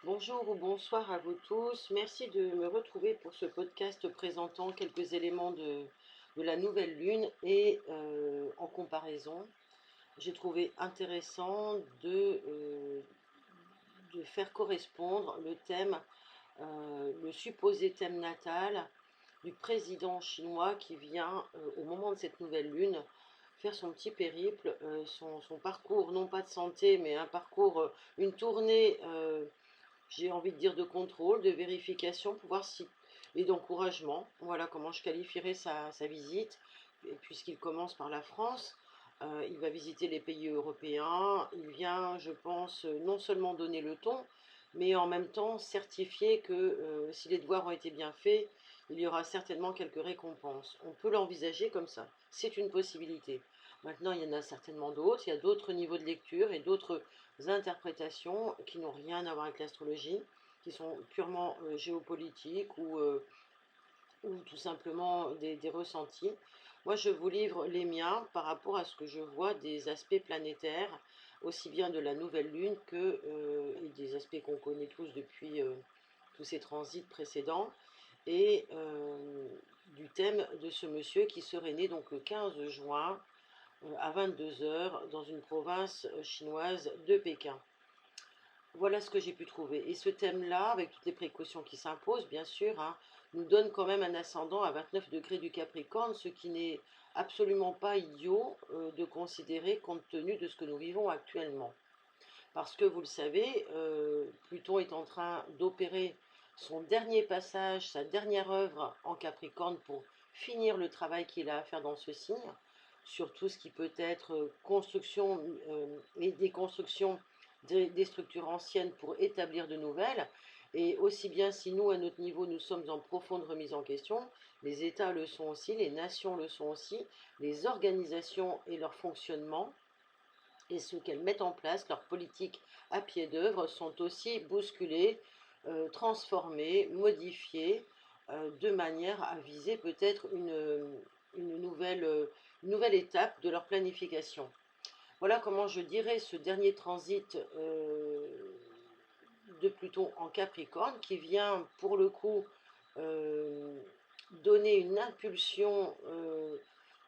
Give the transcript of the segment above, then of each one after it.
Bonjour ou bonsoir à vous tous. Merci de me retrouver pour ce podcast présentant quelques éléments de la nouvelle lune et en comparaison. J'ai trouvé intéressant de faire correspondre le thème, le supposé thème natal du président chinois qui vient, au moment de cette nouvelle lune, faire son petit périple, son parcours, non pas de santé, mais un parcours, une tournée. J'ai envie de dire de contrôle, de vérification, pour voir si, et d'encouragement. Voilà comment je qualifierais sa visite, puisqu'il commence par la France. Il va visiter les pays européens. Il vient, je pense, non seulement donner le ton, mais en même temps certifier que si les devoirs ont été bien faits, il y aura certainement quelques récompenses. On peut l'envisager comme ça. C'est une possibilité. Maintenant, il y en a certainement d'autres. Il y a d'autres niveaux de lecture et d'autres interprétations qui n'ont rien à voir avec l'astrologie, qui sont purement géopolitiques ou tout simplement des ressentis. Moi, je vous livre les miens par rapport à ce que je vois des aspects planétaires, aussi bien de la nouvelle lune que et des aspects qu'on connaît tous depuis tous ces transits précédents, et du thème de ce monsieur qui serait né donc le 15 juin à 22 heures dans une province chinoise de Pékin. Voilà ce que j'ai pu trouver. Et ce thème-là, avec toutes les précautions qui s'imposent, bien sûr, hein, nous donne quand même un ascendant à 29 degrés du Capricorne, ce qui n'est absolument pas idiot de considérer compte tenu de ce que nous vivons actuellement. Parce que vous le savez, Pluton est en train d'opérer son dernier passage, sa dernière œuvre en Capricorne pour finir le travail qu'il a à faire dans ce signe, sur tout ce qui peut être construction et déconstruction des structures anciennes pour établir de nouvelles. Et aussi bien si nous, à notre niveau, nous sommes en profonde remise en question, les États le sont aussi, les nations le sont aussi, les organisations et leur fonctionnement et ce qu'elles mettent en place, leurs politiques à pied d'œuvre, sont aussi bousculées, transformées, modifiées, de manière à viser peut-être une nouvelle étape de leur planification. Voilà comment je dirais ce dernier transit de Pluton en Capricorne qui vient pour le coup euh, donner une impulsion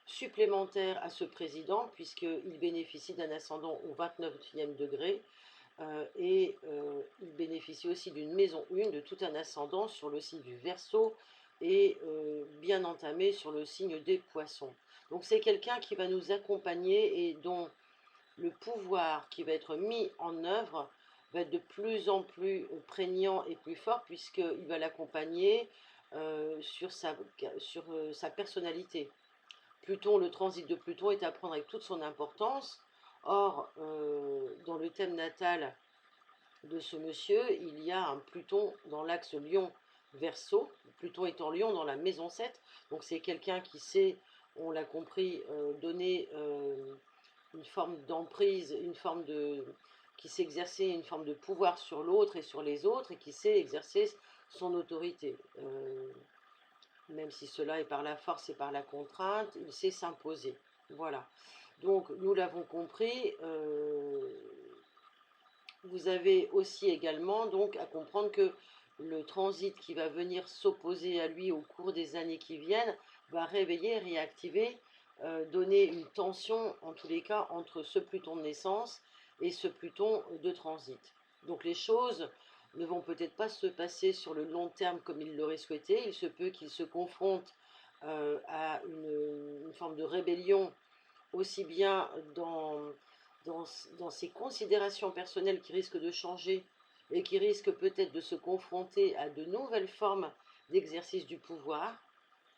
supplémentaire à ce président puisqu'il bénéficie d'un ascendant au 29e degré il bénéficie aussi d'une maison 1, de tout un ascendant sur le signe du Verseau et bien entamé sur le signe des Poissons. Donc c'est quelqu'un qui va nous accompagner et dont le pouvoir qui va être mis en œuvre va être de plus en plus prégnant et plus fort puisqu'il va l'accompagner sur sa personnalité. Pluton, le transit de Pluton est à prendre avec toute son importance. Or, dans le thème natal de ce monsieur, il y a un Pluton dans l'axe Lion-Verseau. Pluton est en Lion dans la maison 7. Donc c'est quelqu'un qui sait, on l'a compris, donner une forme d'emprise, qui sait exercer une forme de pouvoir sur l'autre et sur les autres et qui sait exercer son autorité. Même si cela est par la force et par la contrainte, il sait s'imposer. Voilà. Donc nous l'avons compris. Vous avez aussi également donc à comprendre que le transit qui va venir s'opposer à lui au cours des années qui viennent va réveiller, réactiver, donner une tension en tous les cas entre ce Pluton de naissance et ce Pluton de transit. Donc les choses ne vont peut-être pas se passer sur le long terme comme il l'aurait souhaité. Il se peut qu'il se confronte à une forme de rébellion aussi bien dans ses considérations personnelles qui risquent de changer et qui risquent peut-être de se confronter à de nouvelles formes d'exercice du pouvoir.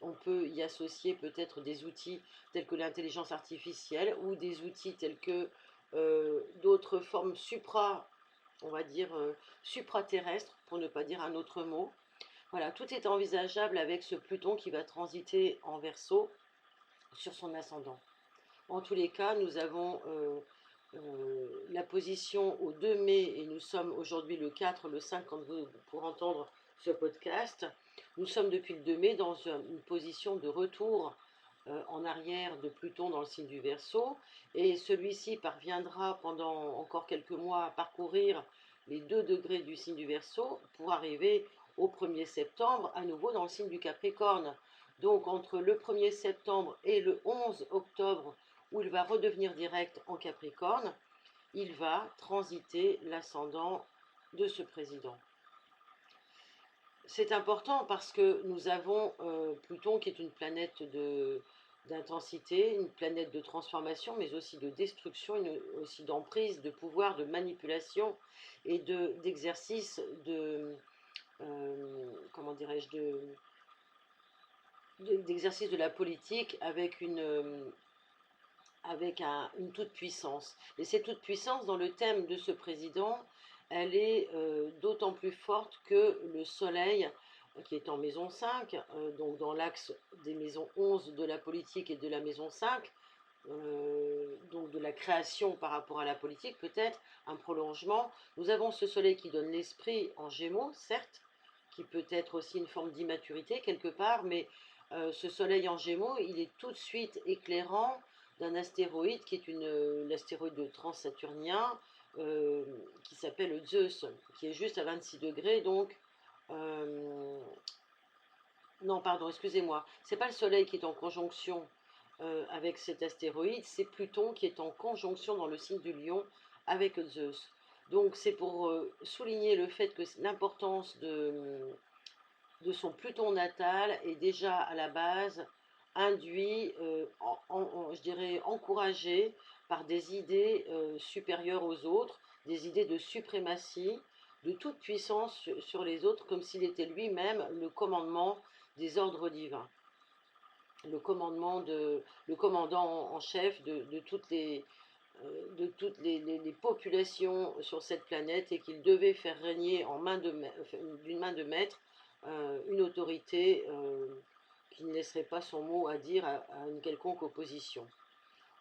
On peut y associer peut-être des outils tels que l'intelligence artificielle ou des outils tels que d'autres formes on va dire, supraterrestres, pour ne pas dire un autre mot. Voilà, tout est envisageable avec ce Pluton qui va transiter en Verseau sur son ascendant. En tous les cas, nous avons la position au 2 mai et nous sommes aujourd'hui le 4, le 5 pour entendre ce podcast. Nous sommes depuis le 2 mai dans une position de retour en arrière de Pluton dans le signe du Verseau et celui-ci parviendra pendant encore quelques mois à parcourir les 2 degrés du signe du Verseau pour arriver au 1er septembre à nouveau dans le signe du Capricorne. Donc entre le 1er septembre et le 11 octobre, où il va redevenir direct en Capricorne, il va transiter l'ascendant de ce président. C'est important parce que nous avons Pluton qui est une planète d'intensité, une planète de transformation, mais aussi de destruction, aussi d'emprise, de pouvoir, de manipulation et d'exercice comment dirais-je, d'exercice de la politique avec une toute-puissance. Et cette toute-puissance, dans le thème de ce président, elle est d'autant plus forte que le Soleil, qui est en maison 5, donc dans l'axe des maisons 11 de la politique et de la maison 5, donc de la création par rapport à la politique, peut-être un prolongement. Nous avons ce Soleil qui donne l'esprit en Gémeaux, certes, qui peut être aussi une forme d'immaturité quelque part, mais ce Soleil en Gémeaux, il est tout de suite éclairant d'un astéroïde qui est l'astéroïde transsaturnien qui s'appelle Zeus, qui est juste à 26 degrés, donc non, pardon, excusez-moi, c'est pas le Soleil qui est en conjonction avec cet astéroïde, c'est Pluton qui est en conjonction dans le signe du Lion avec Zeus. Donc c'est pour souligner le fait que l'importance de son Pluton natal est déjà à la base induit, je dirais encouragé par des idées supérieures aux autres, des idées de suprématie, de toute puissance sur les autres, comme s'il était lui-même le commandement des ordres divins, le commandant en chef de toutes les populations sur cette planète, et qu'il devait faire régner d'une main de maître une autorité qui ne laisserait pas son mot à dire à une quelconque opposition.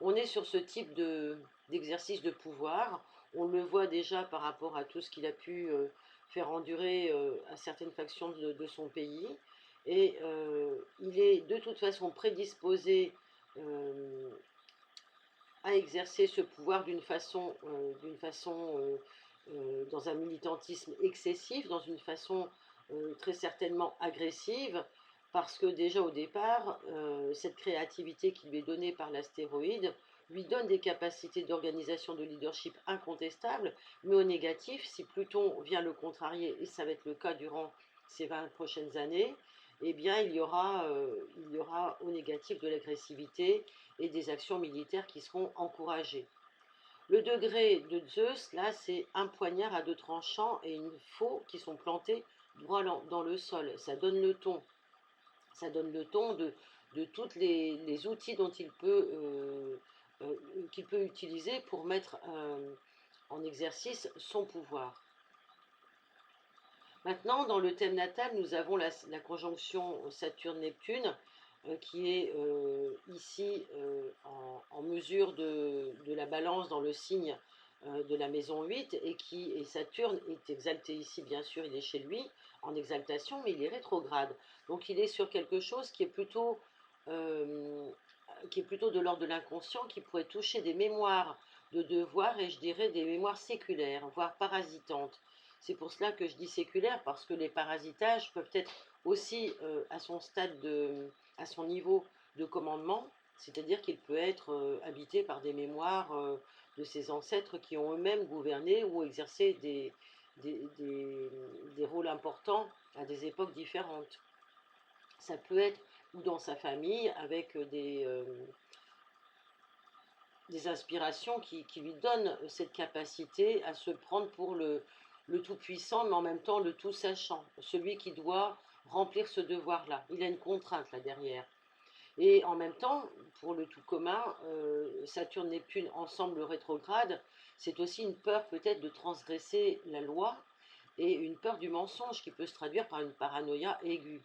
On est sur ce type d'exercice de pouvoir. On le voit déjà par rapport à tout ce qu'il a pu faire endurer à certaines factions de son pays. Et il est de toute façon prédisposé à exercer ce pouvoir dans un militantisme excessif, dans une façon très certainement agressive, parce que déjà au départ, cette créativité qui lui est donnée par l'astéroïde lui donne des capacités d'organisation, de leadership incontestables, mais au négatif, si Pluton vient le contrarier, et ça va être le cas durant ces 20 prochaines années, eh bien il y aura au négatif de l'agressivité et des actions militaires qui seront encouragées. Le degré de Zeus, là, c'est un poignard à 2 tranchants et une faux qui sont plantés droit dans le sol. Ça donne le ton. Ça donne le ton de tous les outils dont qu'il peut utiliser pour mettre en exercice son pouvoir. Maintenant, dans le thème natal, nous avons la conjonction Saturne-Neptune qui est ici en mesure de la balance dans le signe de la maison 8, et Saturne est exalté ici, bien sûr, il est chez lui en exaltation, mais il est rétrograde. Donc il est sur quelque chose qui est plutôt de l'ordre de l'inconscient, qui pourrait toucher des mémoires de devoir, et je dirais des mémoires séculaires, voire parasitantes. C'est pour cela que je dis séculaire, parce que les parasitages peuvent être aussi à son niveau de commandement, c'est-à-dire qu'il peut être habité par des mémoires de ses ancêtres qui ont eux-mêmes gouverné ou exercé des rôles importants à des époques différentes. Ça peut être ou dans sa famille avec des inspirations qui lui donnent cette capacité à se prendre pour le tout-puissant, mais en même temps le tout-sachant, celui qui doit remplir ce devoir-là. Il a une contrainte là derrière. Et en même temps, pour le tout commun, Saturne-Neptune ensemble rétrograde, c'est aussi une peur peut-être de transgresser la loi et une peur du mensonge qui peut se traduire par une paranoïa aiguë.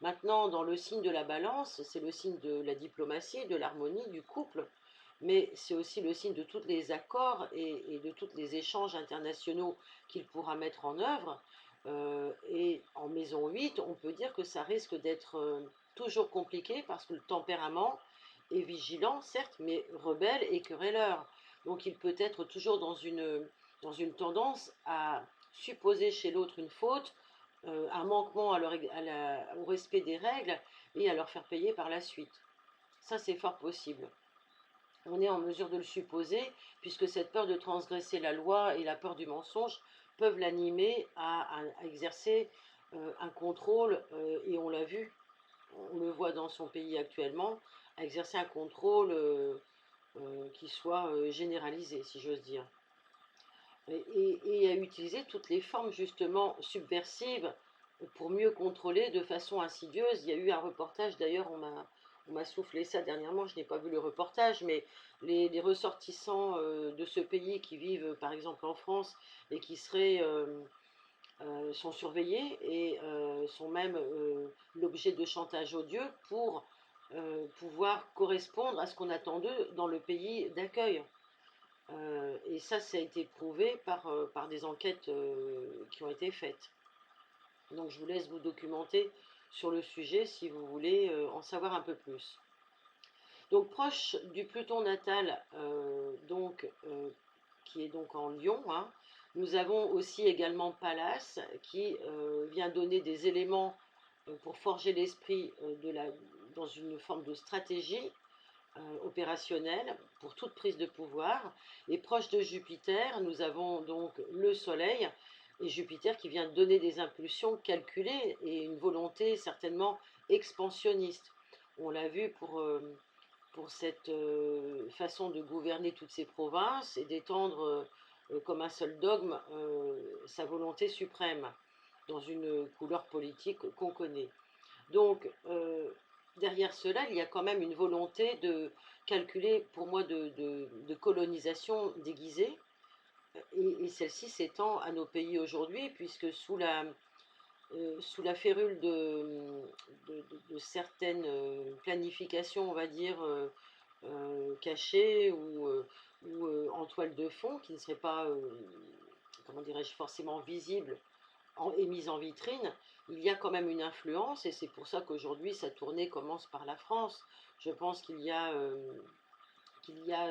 Maintenant, dans le signe de la balance, c'est le signe de la diplomatie, de l'harmonie, du couple, mais c'est aussi le signe de tous les accords et de tous les échanges internationaux qu'il pourra mettre en œuvre. Et en maison 8, on peut dire que ça risque d'être toujours compliqué parce que le tempérament est vigilant, certes, mais rebelle et querelleur. Donc il peut être toujours dans une tendance à supposer chez l'autre une faute, un manquement au respect des règles, et à leur faire payer par la suite. Ça, c'est fort possible. On est en mesure de le supposer, puisque cette peur de transgresser la loi et la peur du mensonge peuvent l'animer à exercer un contrôle, et on l'a vu, on le voit dans son pays actuellement, à exercer un contrôle qui soit généralisé, si j'ose dire. Et à utiliser toutes les formes justement subversives pour mieux contrôler de façon insidieuse. Il y a eu un reportage, d'ailleurs, on m'a soufflé ça dernièrement, je n'ai pas vu le reportage, mais les ressortissants de ce pays qui vivent par exemple en France et qui sont surveillés et sont même l'objet de chantage odieux pour pouvoir correspondre à ce qu'on attend d'eux dans le pays d'accueil. Et ça a été prouvé par des enquêtes qui ont été faites. Donc je vous laisse vous documenter sur le sujet si vous voulez en savoir un peu plus. Donc proche du Pluton natal, qui est donc en Lion, hein, nous avons aussi également Pallas qui vient donner des éléments pour forger l'esprit dans une forme de stratégie opérationnelle pour toute prise de pouvoir. Et proche de Jupiter, nous avons donc le Soleil, et Jupiter qui vient donner des impulsions calculées et une volonté certainement expansionniste. On l'a vu pour cette façon de gouverner toutes ces provinces et d'étendre comme un seul dogme sa volonté suprême dans une couleur politique qu'on connaît. Donc, derrière cela, il y a quand même une volonté de calculer, pour moi, de colonisation déguisée, et celle-ci s'étend à nos pays aujourd'hui, puisque sous la férule de certaines planifications, on va dire, cachées ou en toile de fond, qui ne seraient pas, comment dirais-je, forcément visibles et mise en vitrine, il y a quand même une influence, et c'est pour ça qu'aujourd'hui sa tournée commence par la France. Je pense qu'il y a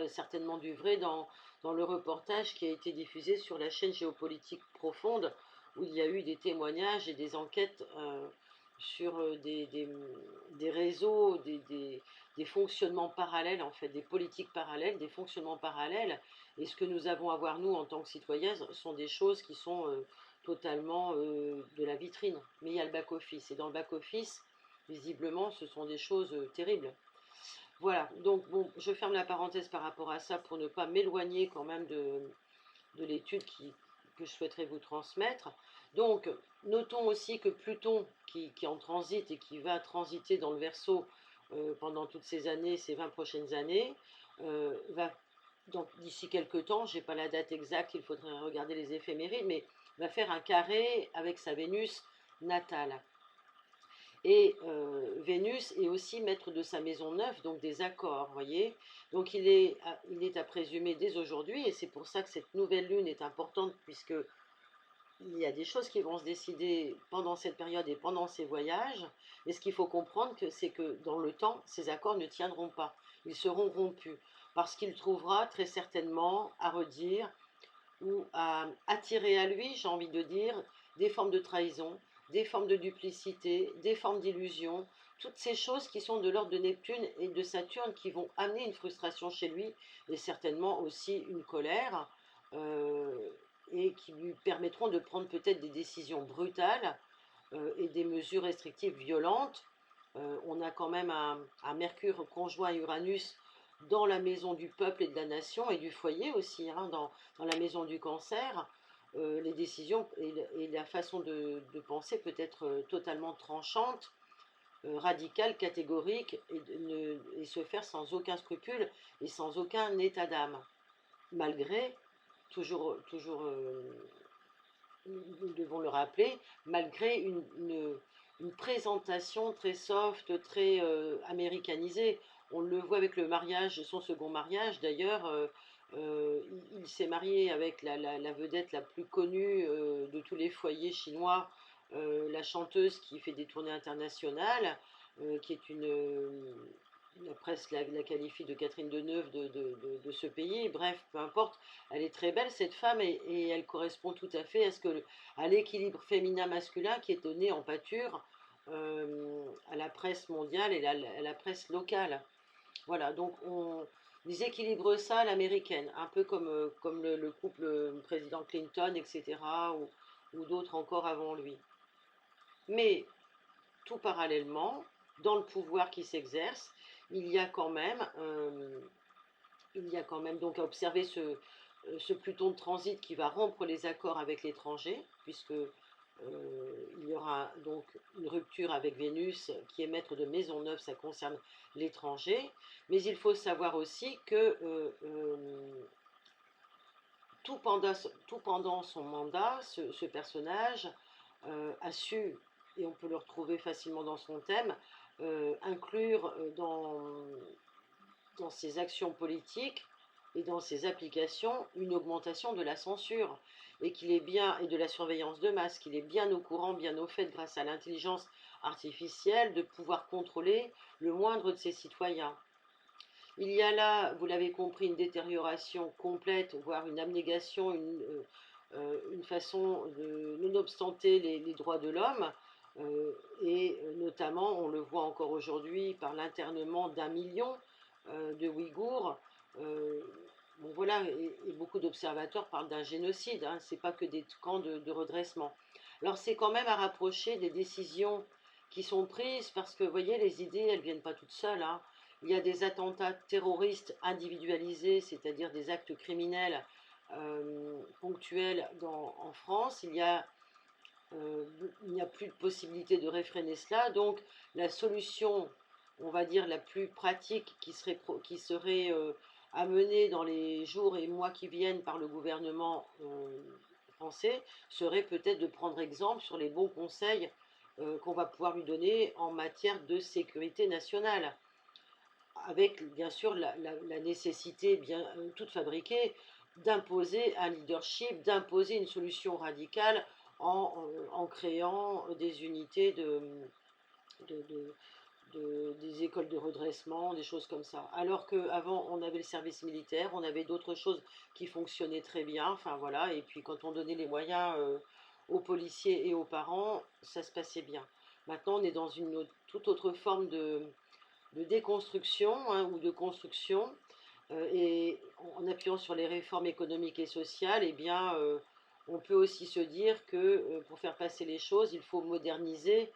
certainement du vrai dans le reportage qui a été diffusé sur la chaîne Géopolitique Profonde, où il y a eu des témoignages et des enquêtes sur des réseaux, des fonctionnements parallèles, en fait, des politiques parallèles, des fonctionnements parallèles. Et ce que nous avons à voir, nous, en tant que citoyens, sont des choses qui sont totalement de la vitrine. Mais il y a le back-office. Et dans le back-office, visiblement, ce sont des choses terribles. Voilà, donc bon, je ferme la parenthèse par rapport à ça pour ne pas m'éloigner quand même de l'étude que je souhaiterais vous transmettre. Donc, notons aussi que Pluton, qui est en transit et qui va transiter dans le Verseau pendant toutes ces années, ces 20 prochaines années, va, donc d'ici quelques temps, je n'ai pas la date exacte, il faudrait regarder les éphémérides, mais va faire un carré avec sa Vénus natale. Et Vénus est aussi maître de sa maison neuve, donc des accords, voyez. Donc il est à présumer dès aujourd'hui, et c'est pour ça que cette nouvelle lune est importante, puisque il y a des choses qui vont se décider pendant cette période et pendant ces voyages. Mais ce qu'il faut comprendre, c'est que dans le temps, ces accords ne tiendront pas. Ils seront rompus, parce qu'il trouvera très certainement à redire ou à attirer à lui, j'ai envie de dire, des formes de trahison, des formes de duplicité, des formes d'illusion, toutes ces choses qui sont de l'ordre de Neptune et de Saturne qui vont amener une frustration chez lui et certainement aussi une colère et qui lui permettront de prendre peut-être des décisions brutales et des mesures restrictives violentes. On a quand même un Mercure conjoint à Uranus dans la maison du peuple et de la nation et du foyer aussi, hein, dans la maison du cancer. Les décisions et la façon de penser peut être totalement tranchante, radicale, catégorique, et se faire sans aucun scrupule et sans aucun état d'âme, malgré, toujours nous devons le rappeler, malgré une présentation très soft, très américanisée. On le voit avec le mariage, son second mariage d'ailleurs. Il s'est marié avec la vedette la plus connue de tous les foyers chinois, la chanteuse qui fait des tournées internationales, qui est la presse la qualifie de Catherine Deneuve de ce pays. Bref, peu importe, elle est très belle cette femme et elle correspond tout à fait à l'équilibre féminin-masculin qui est donné en pâture à la presse mondiale et à la presse locale. Voilà, donc on déséquilibre ça à l'américaine, un peu comme le couple président Clinton, etc., ou d'autres encore avant lui. Mais tout parallèlement, dans le pouvoir qui s'exerce, il y a quand même, donc à observer ce Pluton de transit qui va rompre les accords avec l'étranger, puisque il y aura donc une rupture avec Vénus qui est maître de maison neuve, ça concerne l'étranger. Mais il faut savoir aussi que tout pendant son mandat, ce personnage a su, et on peut le retrouver facilement dans son thème, inclure dans ses actions politiques et dans ses applications une augmentation de la censure et qu'il est bien et de la surveillance de masse, qu'il est bien au courant, bien au fait grâce à l'intelligence artificielle de pouvoir contrôler le moindre de ses citoyens. Il y a là, vous l'avez compris, une détérioration complète, voire une abnégation, une façon de non-obstanter les droits de l'homme, et notamment, on le voit encore aujourd'hui, par l'internement d'1 million de Ouïghours. Bon, voilà, et beaucoup d'observateurs parlent d'un génocide, hein, c'est pas que des camps de redressement. Alors c'est quand même à rapprocher des décisions qui sont prises, parce que vous voyez, les idées, elles viennent pas toutes seules, hein. Il y a des attentats terroristes individualisés, c'est-à-dire des actes criminels ponctuels en France. Il n'y a plus de possibilité de réfréner cela. Donc la solution, on va dire, la plus pratique qui serait amenée dans les jours et mois qui viennent par le gouvernement français serait peut-être de prendre exemple sur les bons conseils qu'on va pouvoir lui donner en matière de sécurité nationale, avec bien sûr la nécessité bien toute fabriquée d'imposer un leadership, d'imposer une solution radicale en créant des unités de, des écoles de redressement, des choses comme ça. Alors qu'avant, on avait le service militaire, on avait d'autres choses qui fonctionnaient très bien, enfin voilà, et puis quand on donnait les moyens aux policiers et aux parents, ça se passait bien. Maintenant, on est dans une toute autre forme de déconstruction, hein, ou de construction, et en appuyant sur les réformes économiques et sociales, eh bien, on peut aussi se dire que pour faire passer les choses, il faut moderniser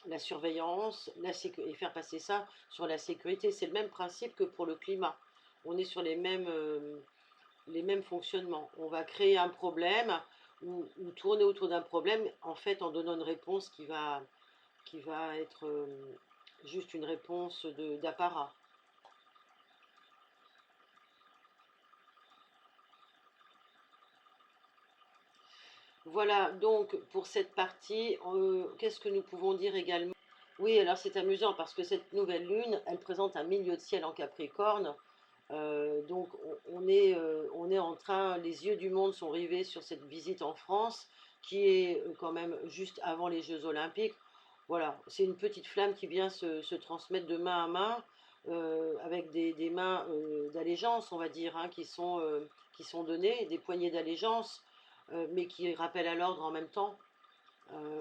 la surveillance et faire passer ça sur la sécurité. C'est le même principe que pour le climat. On est sur les mêmes fonctionnements. On va créer un problème ou tourner autour d'un problème, en fait, en donnant une réponse qui va être juste une réponse d'apparat. Voilà, donc pour cette partie, qu'est-ce que nous pouvons dire également? Oui, alors c'est amusant parce que cette nouvelle lune, elle présente un milieu de ciel en Capricorne. Donc on est en train, les yeux du monde sont rivés sur cette visite en France, qui est quand même juste avant les Jeux Olympiques. Voilà, c'est une petite flamme qui vient se transmettre de main à main, avec des mains d'allégeance, on va dire, hein, qui sont données, des poignées d'allégeance, mais qui rappellent à l'ordre en même temps,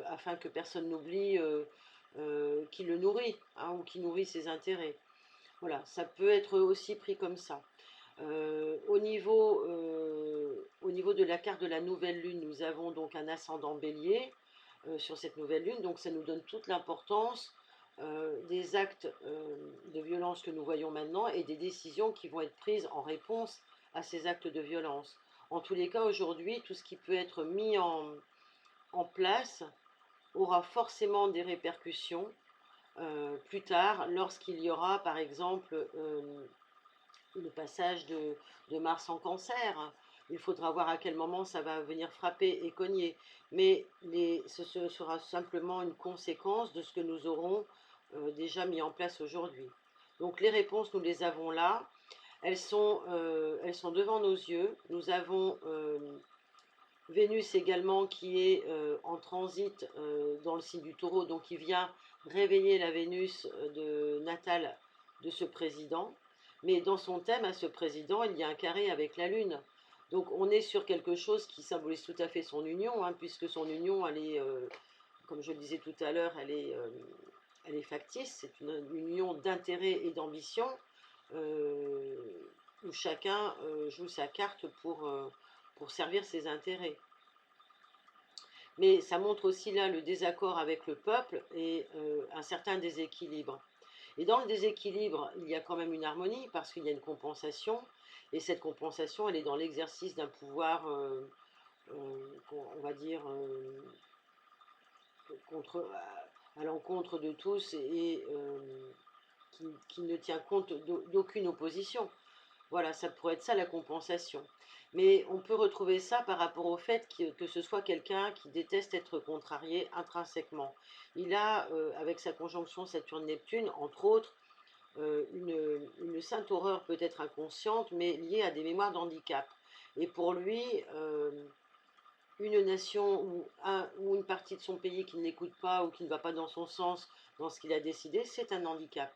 afin que personne n'oublie qui le nourrit, hein, ou qui nourrit ses intérêts. Voilà, ça peut être aussi pris comme ça. Au niveau de la carte de la nouvelle lune, nous avons donc un ascendant bélier sur cette nouvelle lune, donc ça nous donne toute l'importance des actes de violence que nous voyons maintenant et des décisions qui vont être prises en réponse à ces actes de violence. En tous les cas, aujourd'hui, tout ce qui peut être mis en place aura forcément des répercussions plus tard, lorsqu'il y aura par exemple le passage de Mars en Cancer. Il faudra voir à quel moment ça va venir frapper et cogner. Mais ce sera simplement une conséquence de ce que nous aurons déjà mis en place aujourd'hui. Donc les réponses, nous les avons là. Elles sont devant nos yeux. Nous avons Vénus également qui est en transit dans le signe du Taureau, donc qui vient réveiller la Vénus natale de ce président. Mais dans son thème à ce président, il y a un carré avec la Lune. Donc on est sur quelque chose qui symbolise tout à fait son union, hein, puisque son union, elle est, comme je le disais tout à l'heure, elle est factice, c'est une union d'intérêt et d'ambition, euh, où chacun joue sa carte pour servir ses intérêts. Mais ça montre aussi là le désaccord avec le peuple et un certain déséquilibre. Et dans le déséquilibre, il y a quand même une harmonie parce qu'il y a une compensation. Et cette compensation, elle est dans l'exercice d'un pouvoir, on va dire, contre, à l'encontre de tous et qui ne tient compte d'aucune opposition. Voilà, ça pourrait être ça la compensation. Mais on peut retrouver ça par rapport au fait que ce soit quelqu'un qui déteste être contrarié intrinsèquement. Il a, avec sa conjonction Saturne-Neptune, entre autres, une sainte horreur peut-être inconsciente, mais liée à des mémoires d'handicap. Et pour lui, une nation ou une partie de son pays qui ne l'écoute pas ou qui ne va pas dans son sens, dans ce qu'il a décidé, c'est un handicap.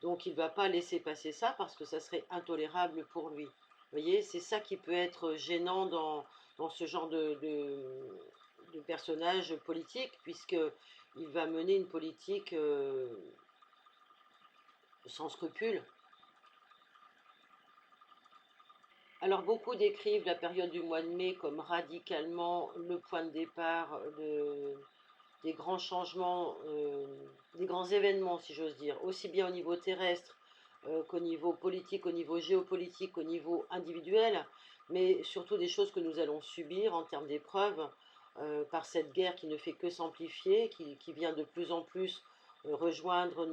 Donc il ne va pas laisser passer ça parce que ça serait intolérable pour lui. Vous voyez, c'est ça qui peut être gênant dans ce genre de personnage politique, puisqu'il va mener une politique sans scrupules. Alors beaucoup décrivent la période du mois de mai comme radicalement le point de départ des grands changements, des grands événements, si j'ose dire, aussi bien au niveau terrestre qu'au niveau politique, au niveau géopolitique, au niveau individuel, mais surtout des choses que nous allons subir en termes d'épreuves par cette guerre qui ne fait que s'amplifier, qui vient de plus en plus rejoindre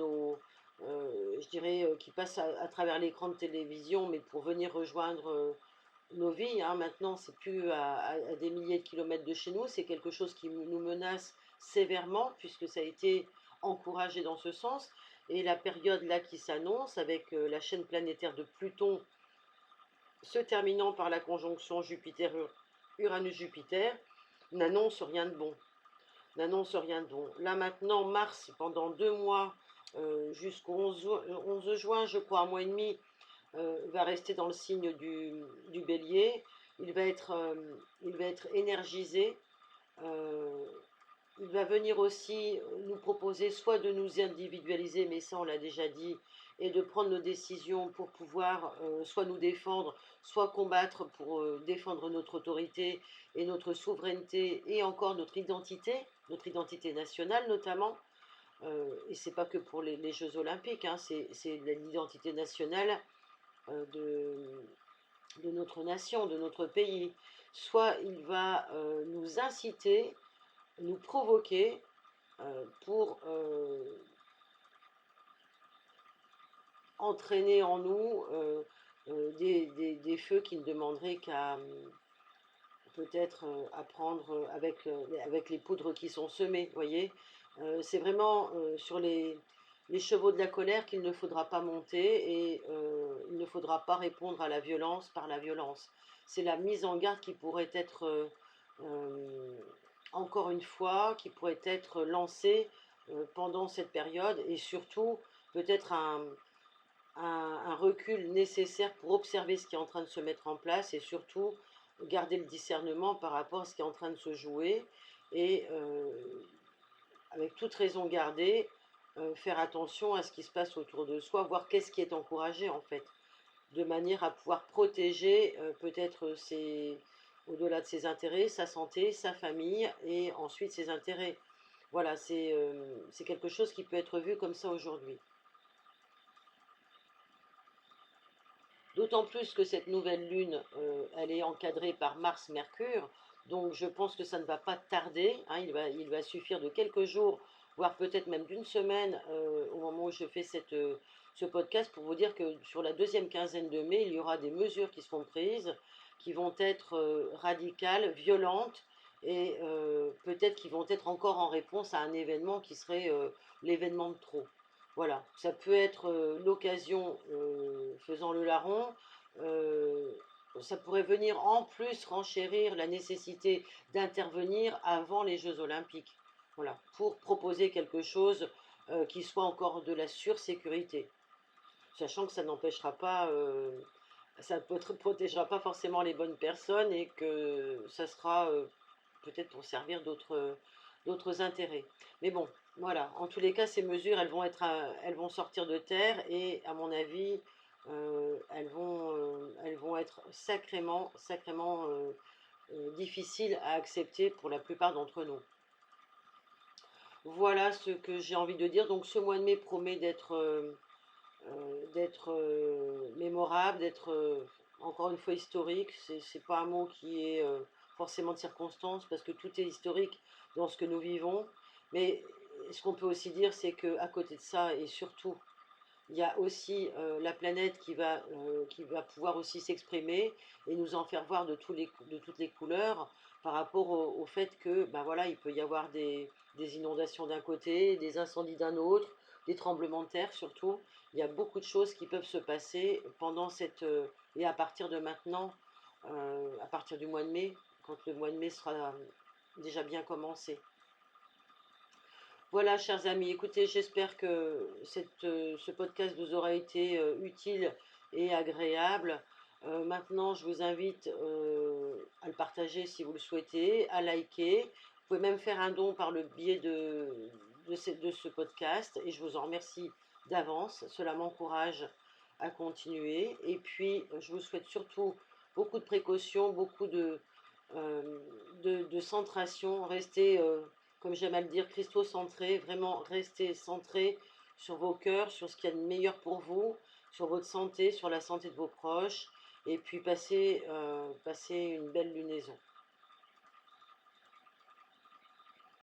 je dirais, qui passe à travers l'écran de télévision, mais pour venir rejoindre nos vies. Hein. Maintenant, c'est plus à des milliers de kilomètres de chez nous, c'est quelque chose qui nous menace sévèrement, puisque ça a été encouragé dans ce sens. Et la période là qui s'annonce, avec la chaîne planétaire de Pluton se terminant par la conjonction Uranus-Jupiter, n'annonce rien de bon. N'annonce rien de bon. Là maintenant, Mars, pendant 2 mois, jusqu'au 11 juin, je crois, un mois et demi, va rester dans le signe du bélier. Il va être énergisé. Euh, il va venir aussi nous proposer soit de nous individualiser, mais ça on l'a déjà dit, et de prendre nos décisions pour pouvoir soit nous défendre, soit combattre pour défendre notre autorité et notre souveraineté et encore notre identité nationale notamment. Et c'est pas que pour les Jeux Olympiques, hein, c'est l'identité nationale de notre nation, de notre pays. Soit il va nous inciter, nous provoquer pour entraîner en nous des feux qui ne demanderaient qu'à peut-être apprendre avec les poudres qui sont semées, vous voyez. C'est vraiment sur les chevaux de la colère qu'il ne faudra pas monter et il ne faudra pas répondre à la violence par la violence. C'est la mise en garde qui pourrait être, encore une fois, qui pourrait être lancée pendant cette période et surtout peut-être un recul nécessaire pour observer ce qui est en train de se mettre en place et surtout garder le discernement par rapport à ce qui est en train de se jouer et avec toute raison gardée, faire attention à ce qui se passe autour de soi, voir qu'est-ce qui est encouragé en fait, de manière à pouvoir protéger peut-être au-delà de ses intérêts, sa santé, sa famille et ensuite ses intérêts. Voilà, c'est quelque chose qui peut être vu comme ça aujourd'hui. D'autant plus que cette nouvelle lune, elle est encadrée par Mars-Mercure, donc je pense que ça ne va pas tarder, hein, il va suffire de quelques jours, voire peut-être même d'une semaine au moment où je fais ce podcast pour vous dire que sur la deuxième quinzaine de mai, il y aura des mesures qui seront prises, qui vont être radicales, violentes, et peut-être qui vont être encore en réponse à un événement qui serait l'événement de trop. Voilà, ça peut être l'occasion, faisant le larron, ça pourrait venir en plus renchérir la nécessité d'intervenir avant les Jeux Olympiques. Voilà, pour proposer quelque chose qui soit encore de la sursécurité, sachant que ça n'empêchera pas, ça ne protégera pas forcément les bonnes personnes et que ça sera peut-être pour servir d'autres intérêts. Mais bon, voilà. En tous les cas, ces mesures, elles vont sortir de terre et, à mon avis, elles vont être sacrément difficiles à accepter pour la plupart d'entre nous. Voilà ce que j'ai envie de dire. Donc, ce mois de mai promet d'être mémorable, d'être encore une fois historique. C'est pas un mot qui est forcément de circonstance parce que tout est historique dans ce que nous vivons. Mais ce qu'on peut aussi dire, c'est qu'à côté de ça, et surtout, il y a aussi la planète qui va pouvoir aussi s'exprimer et nous en faire voir de toutes les couleurs par rapport au fait que ben voilà, il peut y avoir des inondations d'un côté, des incendies d'un autre, des tremblements de terre surtout. Il y a beaucoup de choses qui peuvent se passer pendant et à partir de maintenant, à partir du mois de mai, quand le mois de mai sera déjà bien commencé. Voilà, chers amis, écoutez, j'espère que ce podcast vous aura été utile et agréable. Maintenant, je vous invite à le partager si vous le souhaitez, à liker. Vous pouvez même faire un don par le biais de ce podcast et je vous en remercie d'avance. Cela m'encourage à continuer. Et puis, je vous souhaite surtout beaucoup de précautions, beaucoup de centration. Restez comme j'aime à le dire, Christo-centré, vraiment restez centré sur vos cœurs, sur ce qu'il y a de meilleur pour vous, sur votre santé, sur la santé de vos proches, et puis passez une belle lunaison.